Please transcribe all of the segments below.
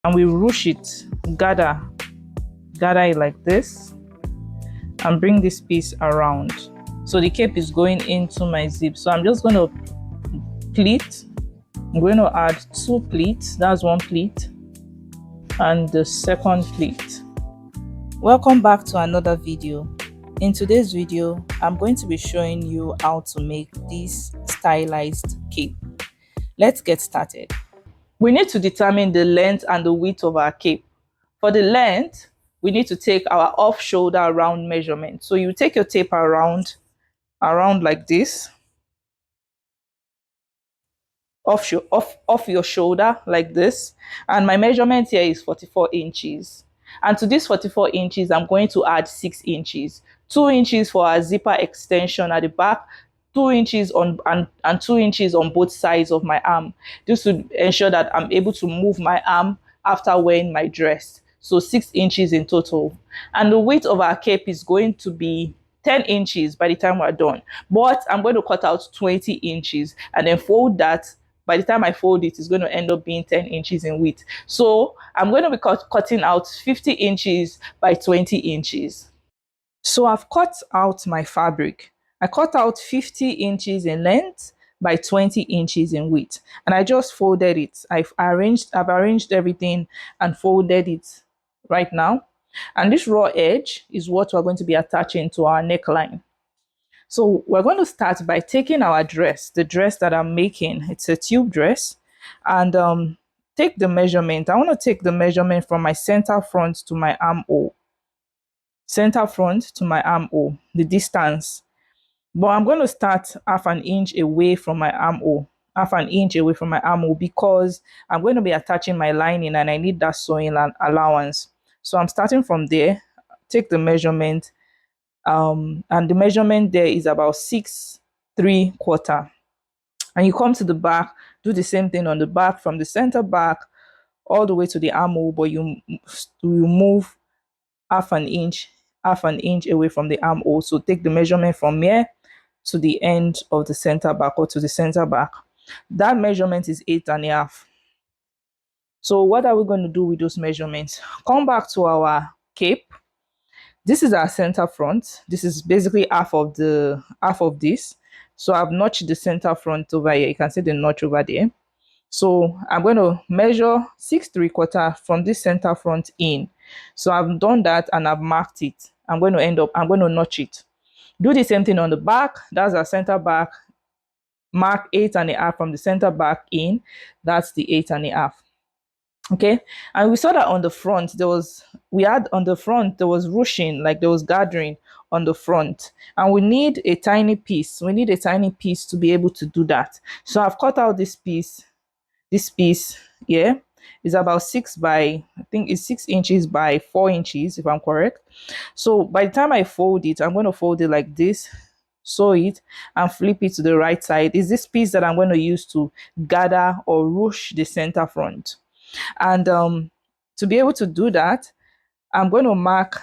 and we ruche it, gather it like this, and bring this piece around. So the cape is going into my zip. So I'm just going to pleat. I'm going to add 2 pleats. That's 1 pleat and the second pleat. Welcome back to another video. In today's video, I'm going to be showing you how to make this stylized cape. Let's get started. We need to determine the length and the width of our cape. For the length, we need to take our off shoulder round measurement. So you take your tape around like this, off your shoulder like this, and my measurement here is 44 inches. And to this 44 inches, I'm going to add 6 inches, 2 inches for a zipper extension at the back, 2 inches on and 2 inches on both sides of my arm, just to ensure that I'm able to move my arm after wearing my dress. So 6 inches in total. And the width of our cape is going to be 10 inches by the time we're done. But I'm going to cut out 20 inches and then fold that. By the time I fold it, it's going to end up being 10 inches in width. So I'm going to be cutting out 50 inches by 20 inches. So I've cut out my fabric. I cut out 50 inches in length by 20 inches in width. And I just folded it. I've arranged everything and folded it right now. And this raw edge is what we're going to be attaching to our neckline. So we're going to start by taking our dress, the dress that I'm making. It's a tube dress. And take the measurement. I want to take the measurement from my center front to my armhole. Center front to my armhole, the distance. But I'm going to start half an inch away from my armhole. Half an inch away from my armhole because I'm going to be attaching my lining and I need that sewing allowance. So I'm starting from there. Take the measurement. And the measurement there is about 6¾ and you come to the back, do the same thing on the back from the center back all the way to the armhole, but you move half an inch away from the armhole. So take the measurement from here to the end of the center back or to the center back. That measurement is 8½. So what are we going to do with those measurements? Come back to our cape. This is our center front. This is basically half of this. So I've notched the center front over here. You can see the notch over there. So I'm going to measure 6¾ from this center front in. So I've done that and I've marked it. I'm going to notch it. Do the same thing on the back. That's our center back. Mark 8½ from the center back in. That's the 8½. Okay, and we saw that on the front there was ruching, like there was gathering on the front, and we need a tiny piece to be able to do that. So I've cut out this piece here is about 6 inches by 4 inches if I'm correct. So by the time I fold it, I'm going to fold it like this, sew it and flip it to the right side. Is this piece that I'm going to use to gather or ruche the center front. And to be able to do that, I'm going to mark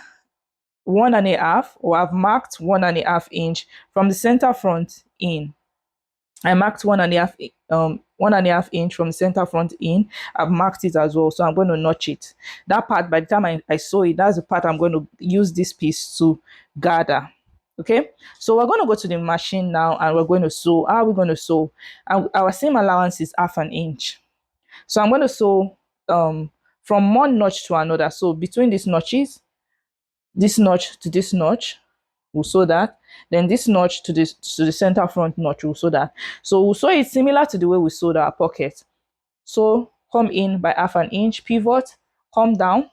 1½, or I've marked 1½ inch from the center front in. I marked 1½ inch from the center front in. I've marked it as well, so I'm going to notch it. That part, by the time I sew it, that's the part I'm going to use this piece to gather. Okay, so we're going to go to the machine now and we're going to sew. How are we going to sew? Our seam allowance is ½ inch. So I'm going to sew from one notch to another. So between these notches, this notch to this notch, we'll sew that. Then this notch to the center front notch, we'll sew that. So we'll sew it similar to the way we sewed our pocket. So come in by ½ inch, pivot, come down,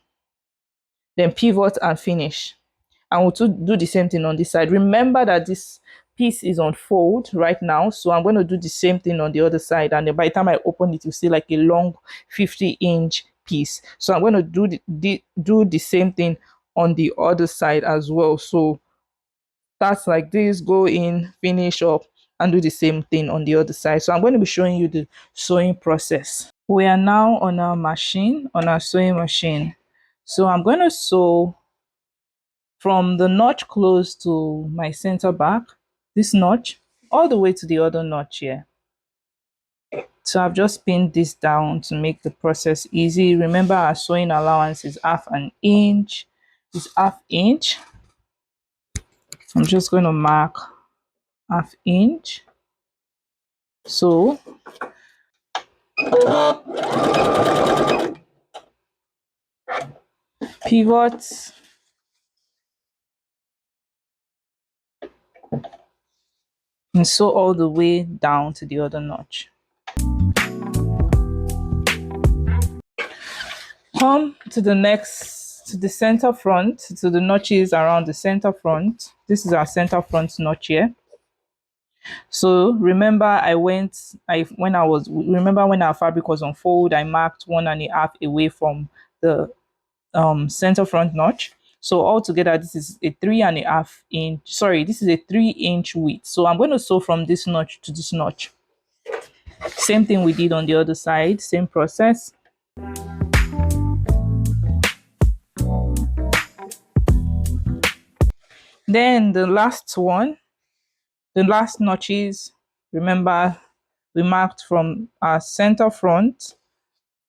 then pivot and finish. And we'll do the same thing on this side. Remember that this piece is on fold right now, so I'm going to do the same thing on the other side, and then by the time I open it, you see like a long 50-inch piece. So I'm going to do the same thing on the other side as well. So start like this, go in, finish up, and do the same thing on the other side. So I'm going to be showing you the sewing process. We are now on our sewing machine. So I'm going to sew from the notch close to my center back, this notch, all the way to the other notch here. So I've just pinned this down to make the process easy. Remember, our sewing allowance is half an inch. It's half inch. I'm just going to mark half inch. So pivot and sew all the way down to the other notch. Come to the next, to the center front, to the notches around the center front. This is our center front notch here. So remember, remember when our fabric was on fold, I marked 1.5 away from the center front notch. So altogether, this is a 3.5 inch. Sorry, this is a 3 inch width. So I'm going to sew from this notch to this notch. Same thing we did on the other side. Same process. Then the last one, the last notches. Remember, we marked from our center front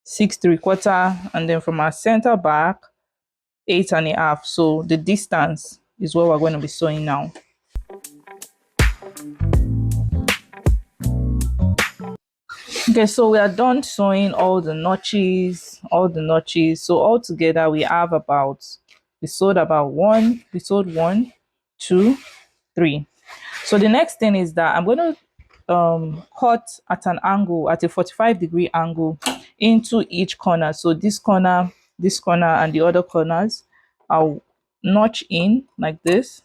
6.75, and then from our center back 8.5. So the distance is what we're going to be sewing now. Okay, so we are done sewing all the notches, So all together we sewed one, two, three. So the next thing is that I'm going to cut at an angle, at a 45-degree angle into each corner. So this corner, and the other corners, I'll notch in like this,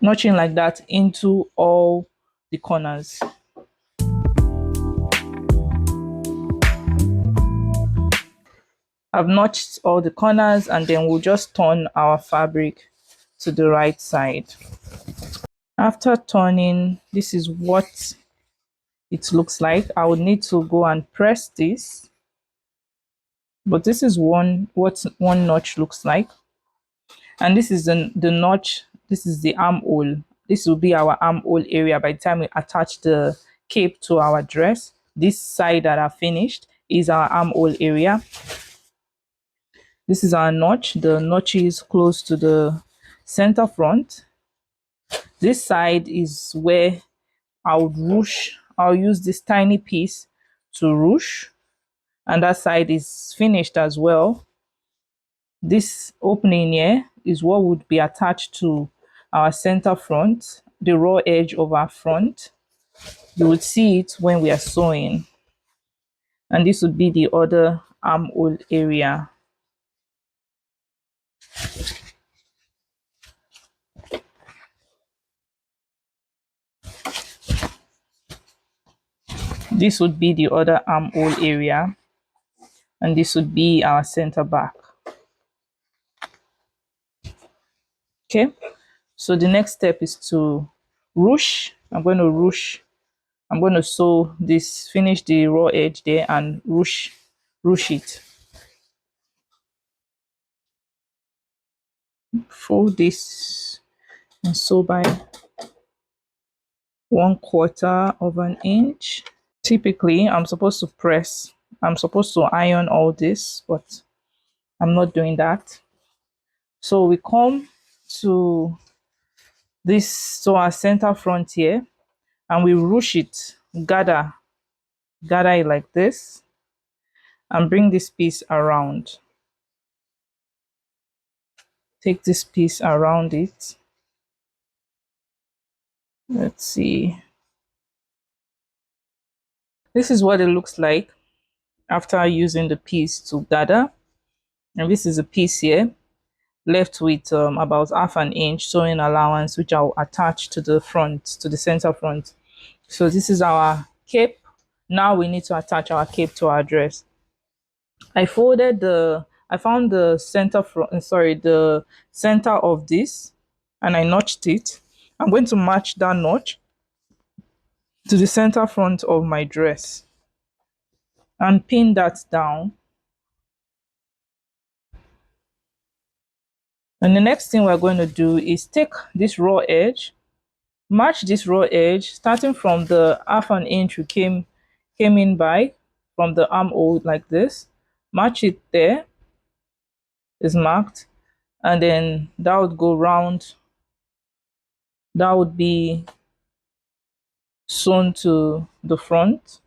notching like that into all the corners. I've notched all the corners, and then we'll just turn our fabric to the right side. After turning, this is what it looks like. I would need to go and press this, but this is what one notch looks like. And this is the notch, this is the armhole. This will be our armhole area by the time we attach the cape to our dress. This side that I finished is our armhole area. This is our notch. The notch is close to the center front. This side is where I would ruche. I'll use this tiny piece to ruche, and that side is finished as well. This opening here is what would be attached to our center front, the raw edge of our front. You would see it when we are sewing. And this would be the other armhole area. This would be the other armhole area. And this would be our center back. Okay, so the next step is to ruche. I'm going to ruche. I'm going to sew this, finish the raw edge there and ruche it. Fold this and sew by 1/4 of an inch. Typically, I'm supposed to iron all this, but I'm not doing that. So we come to this, to our center front here, and we ruche it, gather it like this, and bring this piece around. Take this piece around it. Let's see. This is what it looks like after using the piece to gather. And this is a piece here left with about half an inch sewing allowance, which I'll attach to the front, to the center front. So this is our cape. Now we need to attach our cape to our dress. I found the center front, sorry, the center of this, and I notched it. I'm going to match that notch to the center front of my dress and pin that down. And the next thing we're going to do is take this raw edge Match this raw edge starting from the half an inch we came in by, from the armhole like this. Match it there, is marked, and then that would go round, that would be sewn to the front.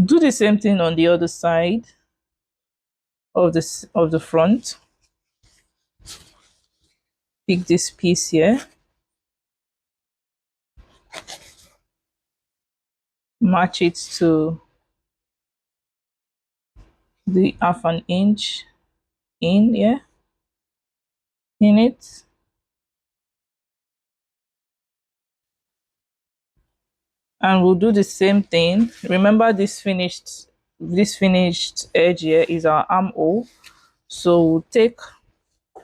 Do the same thing on the other side of the front. Pick this piece here, match it to the half an inch in here, in it, and we'll do the same thing. Remember, this finished edge here is our armhole, so we'll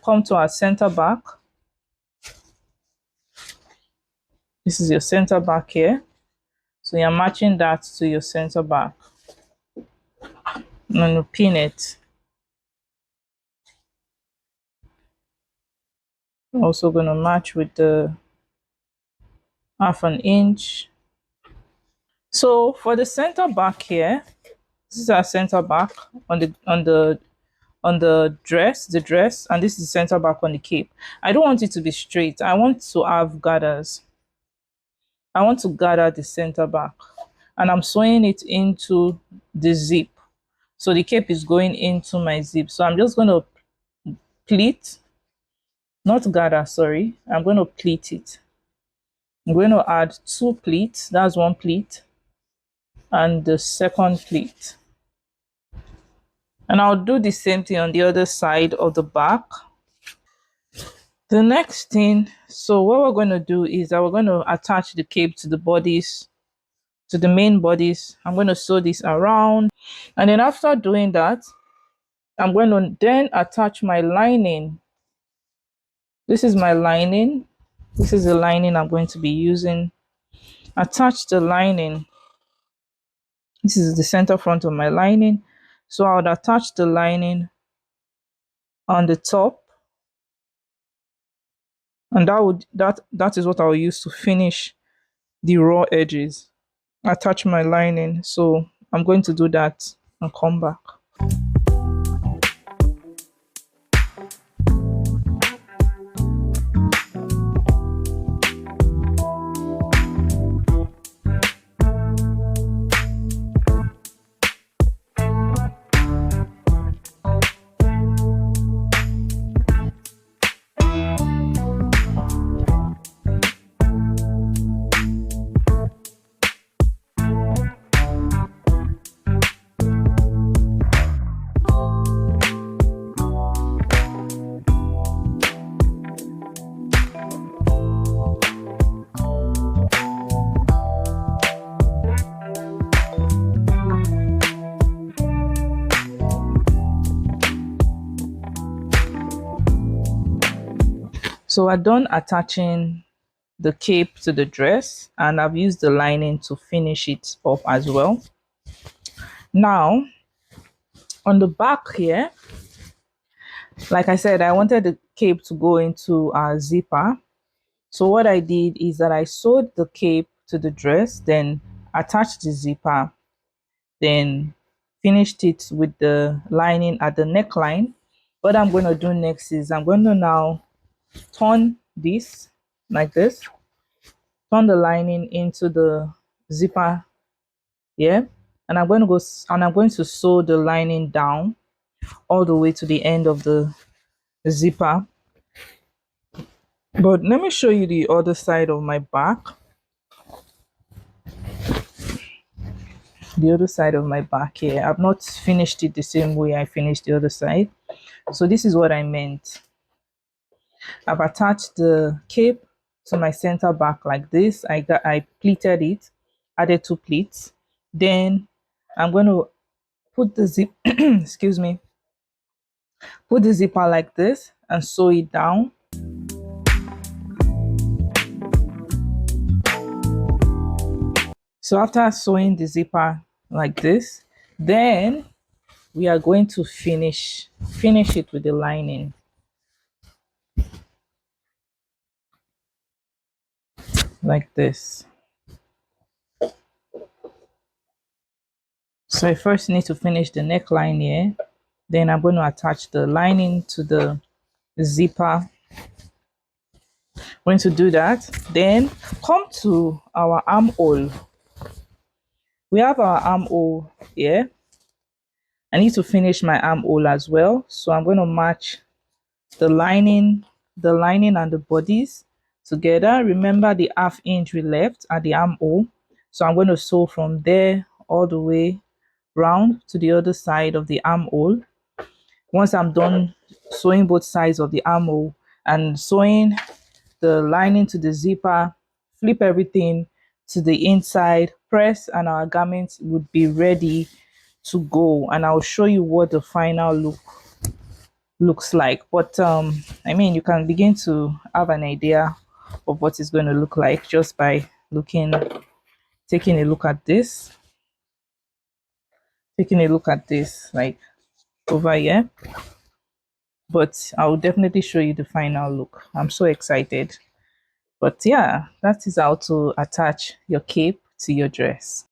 come to our center back. This is your center back here, so you're matching that to your center back, and you pin it. Also going to match with the half an inch. So for the center back here, this is our center back on the dress, and this is center back on the cape. I don't want it to be straight. I want to have gathers. I want to gather the center back, and I'm sewing it into the zip. So the cape is going into my zip. So I'm just going to pleat, not gather, sorry. I'm going to pleat it. I'm going to add 2 pleats. That's 1 pleat, and the second pleat. And I'll do the same thing on the other side of the back. The next thing, so what we're going to do is that we're going to attach the cape to the bodies, to the main bodies. I'm going to sew this around, and then after doing that, I'm going to then attach my lining. This is my lining. This is the lining I'm going to be using. Attach the lining. This is the center front of my lining. So I would attach the lining on the top, and that is what I will use to finish the raw edges. Attach my lining. So I'm going to do that and come back. So I'm done attaching the cape to the dress, and I've used the lining to finish it up as well. Now, on the back here, like I said, I wanted the cape to go into a zipper. So what I did is that I sewed the cape to the dress, then attached the zipper, then finished it with the lining at the neckline. What I'm going to do next is I'm going to now turn this like this, turn the lining into the zipper here, and I'm going to sew the lining down all the way to the end of the zipper. But let me show you the other side of my back. The other side of my back here, I've not finished it the same way I finished the other side. So this is what I meant. I've attached the cape to my center back like this. I pleated it, added 2 pleats. Then I'm going to put the zip excuse me, put the zipper like this and sew it down. So after sewing the zipper like this, then we are going to finish it with the lining. like this. So I first need to finish the neckline here. Then I'm going to attach the lining to the zipper. I'm going to do that. Then come to our armhole. We have our armhole here. I need to finish my armhole as well. So I'm going to match the lining and the bodies together. Remember the half inch we left at the armhole. So I'm going to sew from there all the way round to the other side of the armhole. Once I'm done sewing both sides of the armhole and sewing the lining to the zipper, flip everything to the inside, press, and our garment would be ready to go. And I'll show you what the final look looks like. But I mean, you can begin to have an idea of what it's going to look like just by taking a look at this, like over here. But I'll definitely show you the final look. I'm so excited. But yeah, that is how to attach your cape to your dress.